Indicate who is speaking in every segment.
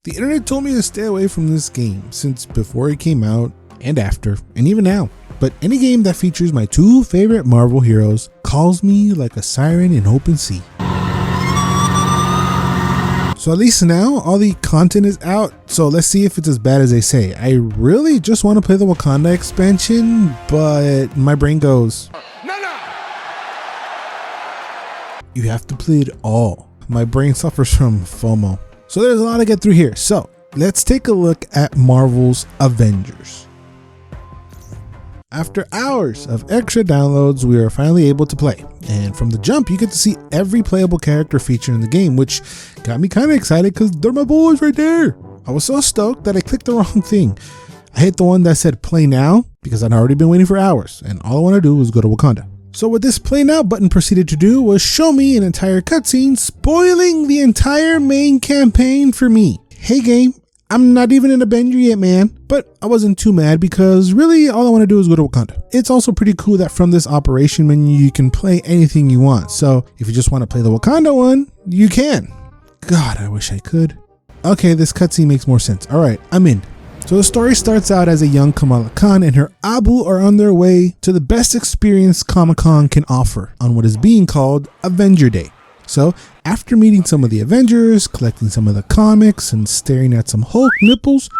Speaker 1: The internet told me to stay away from this game since before it came out and after and even now. But any game that features my two favorite Marvel heroes calls me like a siren in open sea. So at least now all the content is out, so let's see if it's as bad as they say. I really just want to play the Wakanda expansion, but my brain goes, no. You have to play it all. My brain suffers from FOMO. So there's a lot to get through here. So let's take a look at Marvel's Avengers. After hours of extra downloads, we are finally able to play. And from the jump, you get to see every playable character featured in the game, which got me kind of excited because they're my boys right there. I was so stoked that I clicked the wrong thing. I hit the one that said play now because I'd already been waiting for hours and all I want to do was go to Wakanda. So what this play now button proceeded to do was show me an entire cutscene spoiling the entire main campaign for me. Hey game, I'm not even an Avenger yet, man. But I wasn't too mad because really all I want to do is go to Wakanda. It's also pretty cool that from this operation menu you can play anything you want. So if you just want to play the Wakanda one, you can. God, I wish I could. Okay, this cutscene makes more sense. All right, I'm in. So the story starts out as a young Kamala Khan and her Abu are on their way to the best experience Comic-Con can offer on what is being called Avenger Day. So after meeting some of the Avengers, collecting some of the comics, and staring at some Hulk nipples,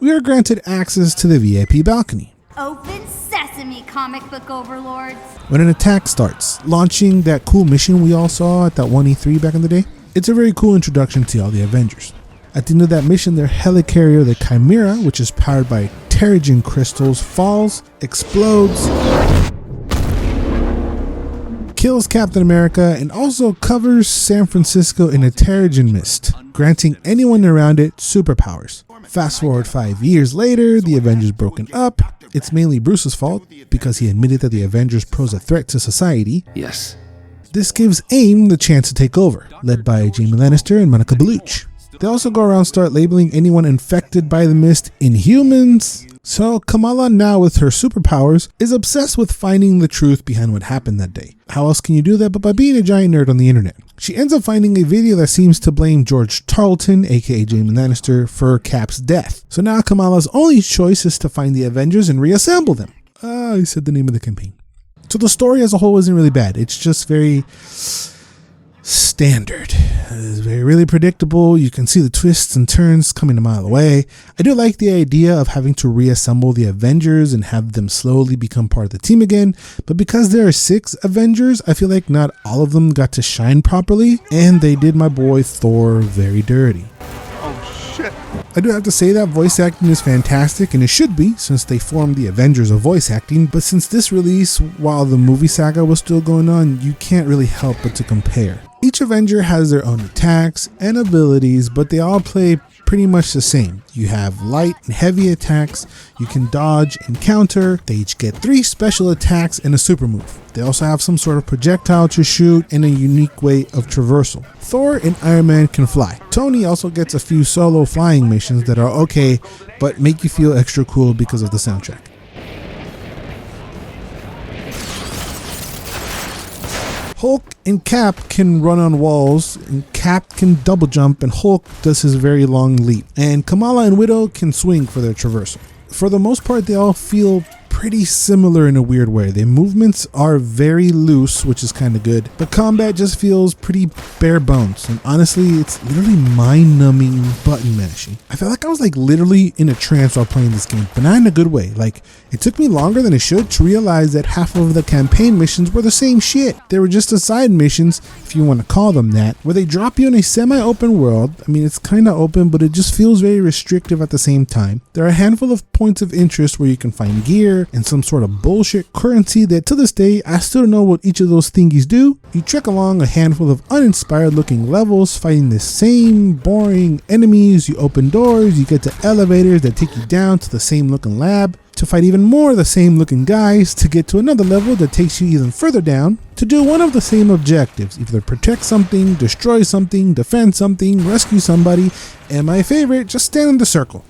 Speaker 1: we are granted access to the VIP balcony.
Speaker 2: Open sesame, comic book overlords.
Speaker 1: When an attack starts, launching that cool mission we all saw at that 1E3 back in the day, it's a very cool introduction to all the Avengers. At the end of that mission, their helicarrier, the Chimera, which is powered by Terrigen crystals, falls, explodes, kills Captain America, and also covers San Francisco in a Terrigen mist, granting anyone around it superpowers. Fast forward 5 years later, the Avengers broken up. It's mainly Bruce's fault because he admitted that the Avengers pose a threat to society.
Speaker 3: Yes.
Speaker 1: This gives AIM the chance to take over, led by Jaime Lannister and Monica Bellucci. They also go around start labeling anyone infected by the mist Inhumans. So Kamala, now with her superpowers, is obsessed with finding the truth behind what happened that day. How else can you do that but by being a giant nerd on the internet? She ends up finding a video that seems to blame George Tarleton, aka Jaime Lannister, for Cap's death. So now Kamala's only choice is to find the Avengers and reassemble them. I said the name of the campaign. So the story as a whole isn't really bad. It's just very standard. It's really predictable. You can see the twists and turns coming a mile away. I do like the idea of having to reassemble the Avengers and have them slowly become part of the team again, but because there are 6 Avengers, I feel like not all of them got to shine properly, and they did my boy Thor very dirty. I do have to say that voice acting is fantastic, and it should be since they formed the Avengers of voice acting, but since this release, while the movie saga was still going on, you can't really help but to compare. Each Avenger has their own attacks and abilities, but they all play pretty much the same. You have light and heavy attacks, you can dodge and counter, they each get 3 special attacks and a super move. They also have some sort of projectile to shoot and a unique way of traversal. Thor and Iron Man can fly. Tony also gets a few solo flying missions that are okay, but make you feel extra cool because of the soundtrack. Hulk and Cap can run on walls, and Cap can double jump, and Hulk does his very long leap. And Kamala and Widow can swing for their traversal. For the most part, they all feel pretty similar in a weird way. Their movements are very loose, which is kind of good, but combat just feels pretty bare bones, and honestly it's literally mind-numbing button mashing. I felt like I was like literally in a trance while playing this game, but not in a good way. Like, it took me longer than it should to realize that half of the campaign missions were the same shit. They were just the side missions, if you want to call them that, where they drop you in a semi-open world. I mean, it's kind of open, but it just feels very restrictive at the same time. There are a handful of points of interest where you can find gear and some sort of bullshit currency that to this day I still don't know what each of those thingies do. You trek along a handful of uninspired looking levels fighting the same boring enemies. You open doors, you get to elevators that take you down to the same looking lab to fight even more of the same looking guys, to get to another level that takes you even further down to do one of the same objectives, either protect something, destroy something, defend something, rescue somebody, and my favorite, just stand in the circle.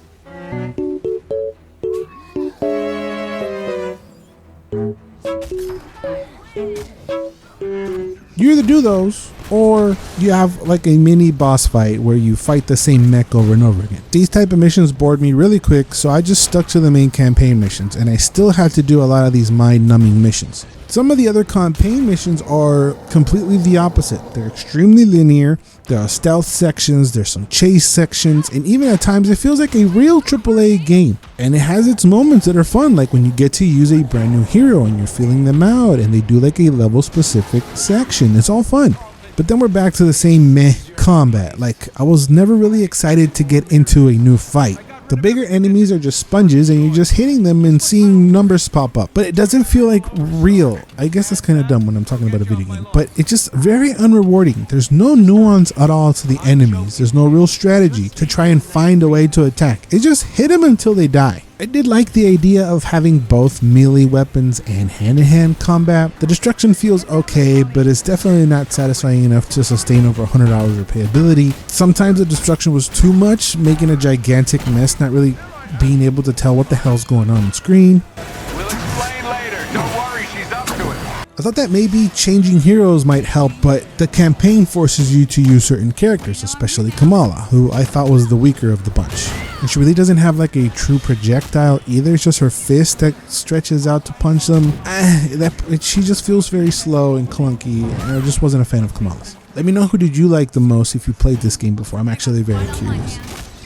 Speaker 1: You're either do those, or you have like a mini boss fight where you fight the same mech over and over again. These type of missions bored me really quick, so I just stuck to the main campaign missions, and I still had to do a lot of these mind-numbing missions. Some of the other campaign missions are completely the opposite. They're extremely linear, there are stealth sections, there's some chase sections, and even at times it feels like a real AAA game. And it has its moments that are fun, like when you get to use a brand new hero and you're feeling them out and they do like a level specific section. It's all fun. But then we're back to the same meh combat. Like, I was never really excited to get into a new fight. The bigger enemies are just sponges and you're just hitting them and seeing numbers pop up. But it doesn't feel like real. I guess that's kind of dumb when I'm talking about a video game. But it's just very unrewarding. There's no nuance at all to the enemies. There's no real strategy to try and find a way to attack. It just hit them until they die. I did like the idea of having both melee weapons and hand-to-hand combat. The destruction feels okay, but it's definitely not satisfying enough to sustain over 100 hours of replayability. Sometimes the destruction was too much, making a gigantic mess, not really being able to tell what the hell's going on screen.
Speaker 3: We'll explain later. Don't worry, she's up to it.
Speaker 1: I thought that maybe changing heroes might help, but the campaign forces you to use certain characters, especially Kamala, who I thought was the weaker of the bunch. And she really doesn't have like a true projectile either. It's just her fist that stretches out to punch them. She just feels very slow and clunky, and I just wasn't a fan of Kamala's. Let me know who did you like the most if you played this game before. I'm actually very curious.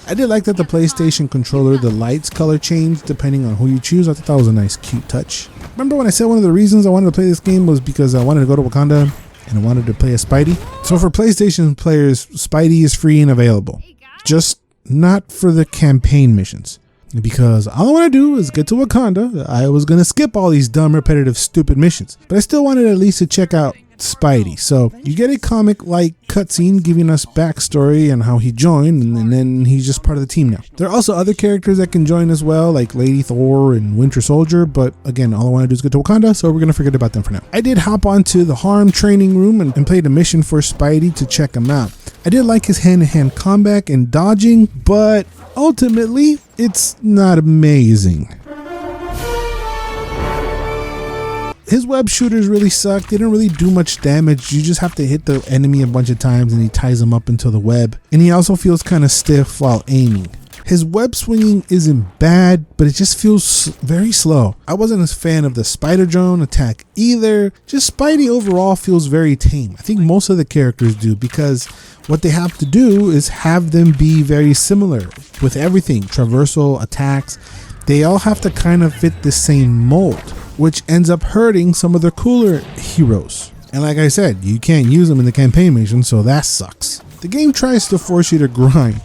Speaker 1: I did like that the PlayStation controller, the lights color changed depending on who you choose. I thought that was a nice cute touch. Remember when I said one of the reasons I wanted to play this game was because I wanted to go to Wakanda and I wanted to play as Spidey? So for PlayStation players, Spidey is free and available. Just not for the campaign missions. Because all I want to do is get to Wakanda. I was going to skip all these dumb, repetitive, stupid missions. But I still wanted at least to check out Spidey. So you get a comic-like cutscene giving us backstory and how he joined, and then he's just part of the team now. There are also other characters that can join as well, like Lady Thor and Winter Soldier, but again, all I want to do is get to Wakanda, so we're going to forget about them for now. I did hop onto the Harm training room and played a mission for Spidey to check him out. I did like his hand-to-hand combat and dodging, but ultimately, it's not amazing. His web shooters really suck. They don't really do much damage. You just have to hit the enemy a bunch of times and he ties them up into the web. And he also feels kind of stiff while aiming. His web swinging isn't bad, but it just feels very slow. I wasn't a fan of the spider drone attack either. Just Spidey overall feels very tame. I think most of the characters do, because what they have to do is have them be very similar with everything. Traversal, attacks, they all have to kind of fit the same mold, which ends up hurting some of the cooler heroes. And like I said, you can't use them in the campaign mission, so that sucks. The game tries to force you to grind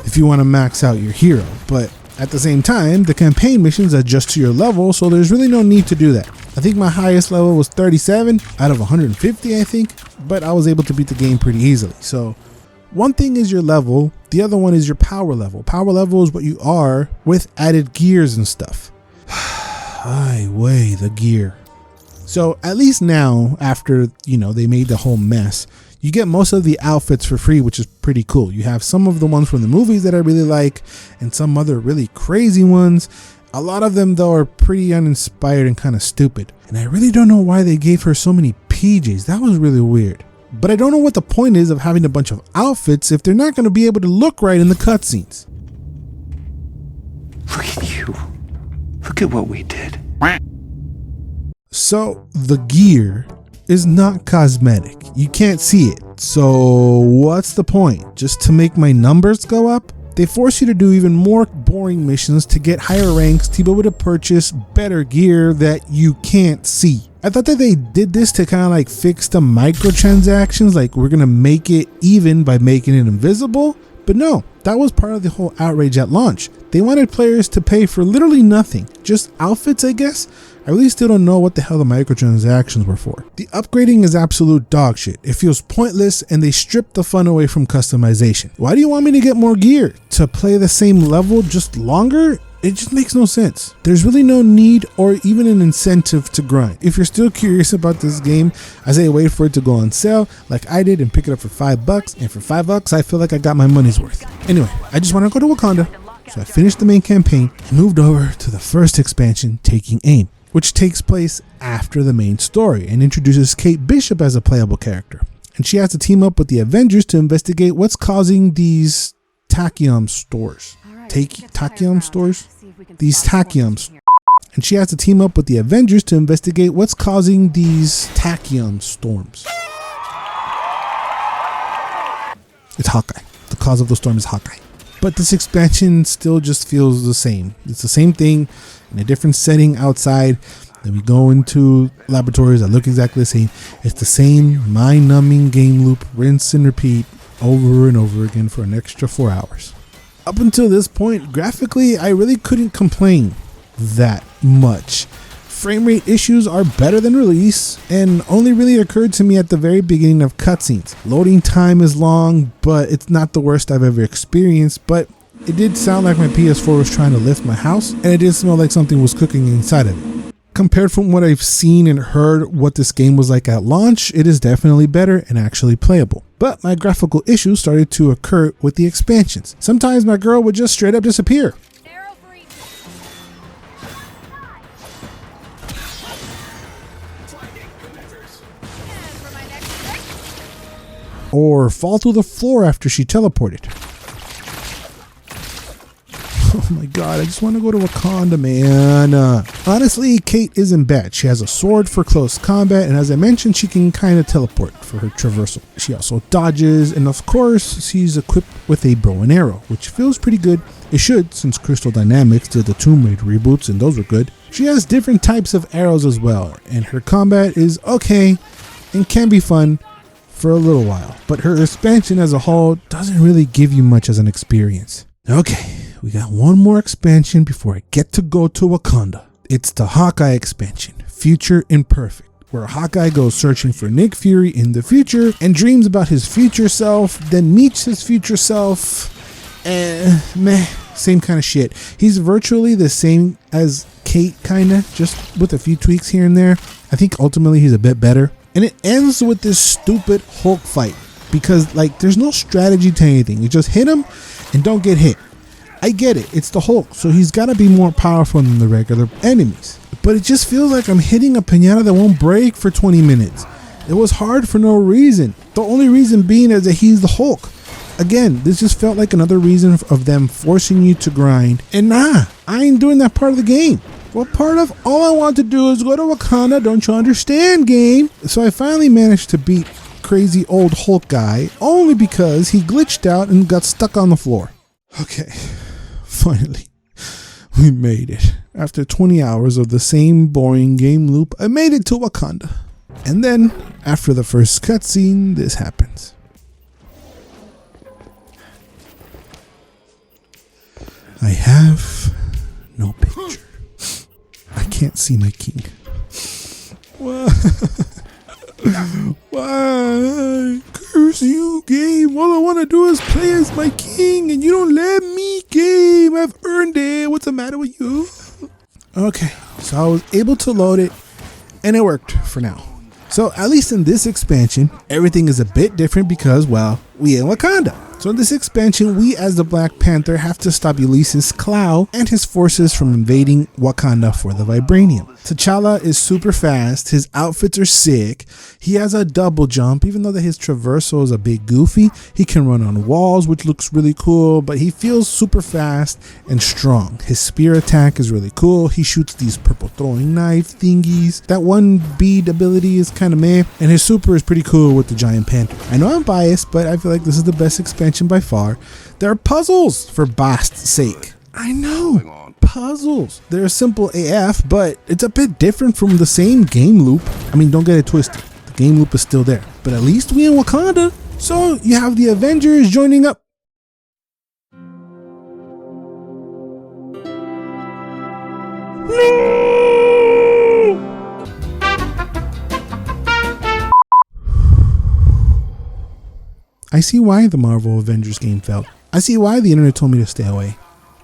Speaker 1: if you want to max out your hero, but at the same time, the campaign missions adjust to your level, so there's really no need to do that. I think my highest level was 37 out of 150, I think, but I was able to beat the game pretty easily. So one thing is your level, the other one is your power level. Power level is what you are with added gears and stuff. I weigh the gear. So at least now, after, they made the whole mess, you get most of the outfits for free, which is pretty cool. You have some of the ones from the movies that I really like and some other really crazy ones. A lot of them, though, are pretty uninspired and kind of stupid. And I really don't know why they gave her so many PJs. That was really weird. But I don't know what the point is of having a bunch of outfits if they're not going to be able to look right in the cutscenes.
Speaker 4: Look at you. Look at what we did.
Speaker 1: So the gear is not cosmetic. You can't see it. So what's the point? Just to make my numbers go up? They force you to do even more boring missions to get higher ranks to be able to purchase better gear that you can't see. I thought that they did this to kind of like fix the microtransactions, like we're gonna make it even by making it invisible. But no, that was part of the whole outrage at launch. They wanted players to pay for literally nothing, just outfits, I guess. I really still don't know what the hell the microtransactions were for. The upgrading is absolute dog shit. It feels pointless and they stripped the fun away from customization. Why do you want me to get more gear? To play the same level just longer? It just makes no sense. There's really no need or even an incentive to grind. If you're still curious about this game, I say wait for it to go on sale like I did and pick it up for $5. And for $5, I feel like I got my money's worth. Anyway, I just want to go to Wakanda. So I finished the main campaign and moved over to the first expansion, Taking Aim. which takes place after the main story and introduces Kate Bishop as a playable character. And she has to team up with the Avengers to investigate what's causing these tachyon stores. Tachyon stores? These tachyons. And she has to team up with the Avengers to investigate what's causing these tachyon storms. It's Hawkeye. The cause of the storm is Hawkeye. But this expansion still just feels the same. It's the same thing in a different setting outside. Then we go into laboratories that look exactly the same. It's the same mind-numbing game loop, rinse and repeat over and over again for an extra 4 hours. Up until this point, graphically, I really couldn't complain that much. Frame rate issues are better than release and only really occurred to me at the very beginning of cutscenes. Loading time is long, but it's not the worst I've ever experienced, but it did sound like my PS4 was trying to lift my house, and it did smell like something was cooking inside of it. Compared from what I've seen and heard what this game was like at launch, it is definitely better and actually playable. But my graphical issues started to occur with the expansions. Sometimes my girl would just straight up disappear. Or fall through the floor after she teleported. Oh my god, I just want to go to Wakanda, man. Honestly, Kate isn't bad. She has a sword for close combat, and as I mentioned, she can kind of teleport for her traversal. She also dodges, and of course, she's equipped with a bow and arrow, which feels pretty good. It should, since Crystal Dynamics did the Tomb Raider reboots, and those were good. She has different types of arrows as well, and her combat is okay and can be fun for a little while, but her expansion as a whole doesn't really give you much as an experience. Okay, we got one more expansion before I get to go to Wakanda. It's the Hawkeye expansion, Future Imperfect, where Hawkeye goes searching for Nick Fury in the future and dreams about his future self, then meets his future self, and same kind of shit. He's virtually the same as Kate, kinda, just with a few tweaks here and there. I think ultimately he's a bit better. And it ends with this stupid Hulk fight because, like, there's no strategy to anything. You just hit him and don't get hit. I get it. It's the Hulk, so he's got to be more powerful than the regular enemies. But it just feels like I'm hitting a piñata that won't break for 20 minutes. It was hard for no reason. The only reason being is that he's the Hulk. Again, this just felt like another reason of them forcing you to grind. And nah, I ain't doing that part of the game. What part of all I want to do is go to Wakanda, don't you understand, game? So I finally managed to beat crazy old Hulk guy only because he glitched out and got stuck on the floor. Okay, finally, we made it. After 20 hours of the same boring game loop, I made it to Wakanda. And then, after the first cutscene, this happens. I have no picture. I can't see my king. Why? Why? Curse you, game. All I want to do is play as my king, and you don't let me, game. I've earned it. What's the matter with you? Okay, so I was able to load it, and it worked for now. So at least in this expansion, everything is a bit different because, well, we in Wakanda. So in this expansion, we as the Black Panther have to stop Ulysses Klaue and his forces from invading Wakanda for the Vibranium. T'Challa is super fast, his outfits are sick, he has a double jump, even though that his traversal is a bit goofy, he can run on walls, which looks really cool, but he feels super fast and strong. His spear attack is really cool, he shoots these purple throwing knife thingies, that one bead ability is kind of meh, and his super is pretty cool with the giant panther. I know I'm biased, but I feel like this is the best expansion by far. There are puzzles for Bast's sake. I know, puzzles. They're simple AF, but it's a bit different from the same game loop. I mean, don't get it twisted. The game loop is still there, but at least we in Wakanda. So you have the Avengers joining up. No! I see why the Marvel Avengers game failed. I see why the internet told me to stay away.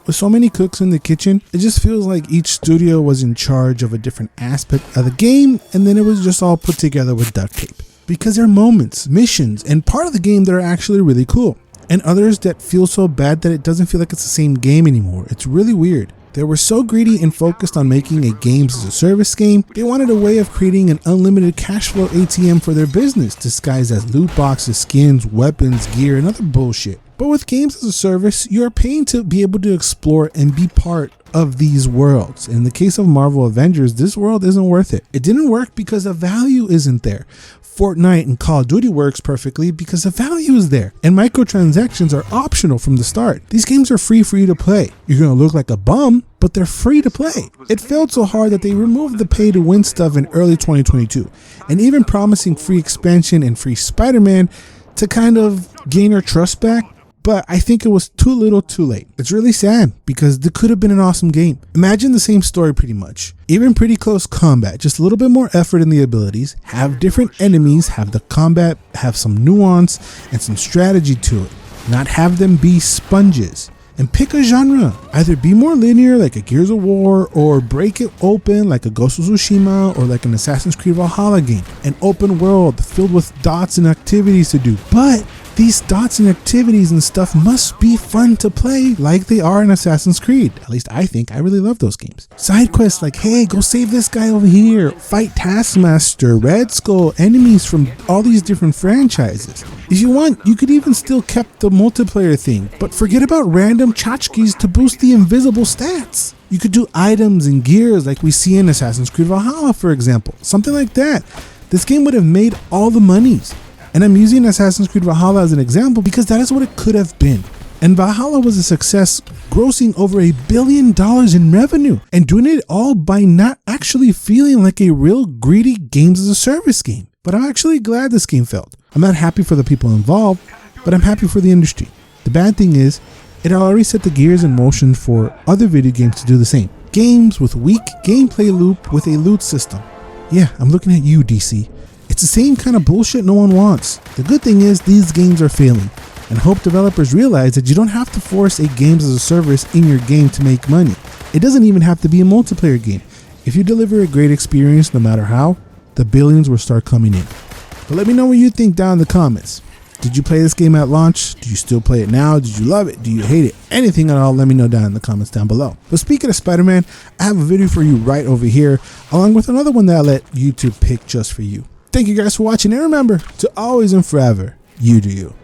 Speaker 1: With so many cooks in the kitchen, it just feels like each studio was in charge of a different aspect of the game, and then it was just all put together with duct tape. Because there are moments, missions, and part of the game that are actually really cool, and others that feel so bad that it doesn't feel like it's the same game anymore. It's really weird. They were so greedy and focused on making a games as a service game, they wanted a way of creating an unlimited cash flow ATM for their business, disguised as loot boxes, skins, weapons, gear, and other bullshit. But with games as a service, you are paying to be able to explore and be part of these worlds. In the case of Marvel Avengers, this world isn't worth it. It didn't work because the value isn't there. Fortnite and Call of Duty works perfectly because the value is there, and microtransactions are optional from the start. These games are free for you to play. You're gonna look like a bum, but they're free to play. It failed so hard that they removed the pay to win stuff in early 2022, and even promising free expansion and free Spider-Man to kind of gain our trust back. But I think it was too little too late. It's really sad because it could have been an awesome game. Imagine the same story pretty much. Even pretty close combat, just a little bit more effort in the abilities, have different enemies, have the combat, have some nuance and some strategy to it. Not have them be sponges. And pick a genre. Either be more linear like a Gears of War, or break it open like a Ghost of Tsushima or like an Assassin's Creed Valhalla game. An open world filled with dots and activities to do. But these dots and activities and stuff must be fun to play like they are in Assassin's Creed. At least I think. I really love those games. Side quests like, hey, go save this guy over here. Fight Taskmaster, Red Skull, enemies from all these different franchises. If you want, you could even still keep the multiplayer thing, but forget about random tchotchkes to boost the invisible stats. You could do items and gears like we see in Assassin's Creed Valhalla, for example. Something like that. This game would have made all the monies. And I'm using Assassin's Creed Valhalla as an example because that is what it could have been. And Valhalla was a success, grossing over $1 billion in revenue, and doing it all by not actually feeling like a real greedy games as a service game. But I'm actually glad this game failed. I'm not happy for the people involved, but I'm happy for the industry. The bad thing is, it already set the gears in motion for other video games to do the same. Games with weak gameplay loop with a loot system. Yeah, I'm looking at you, DC. It's the same kind of bullshit no one wants. The good thing is these games are failing, and hope developers realize that you don't have to force a games as a service in your game to make money. It doesn't even have to be a multiplayer game. If you deliver a great experience no matter how, the billions will start coming in. But let me know what you think down in the comments. Did you play this game at launch? Do you still play it now? Did you love it? Do you hate it? Anything at all, let me know down in the comments down below. But speaking of Spider-Man, I have a video for you right over here, along with another one that I let YouTube pick just for you. Thank you guys for watching, and remember to always and forever, you do you.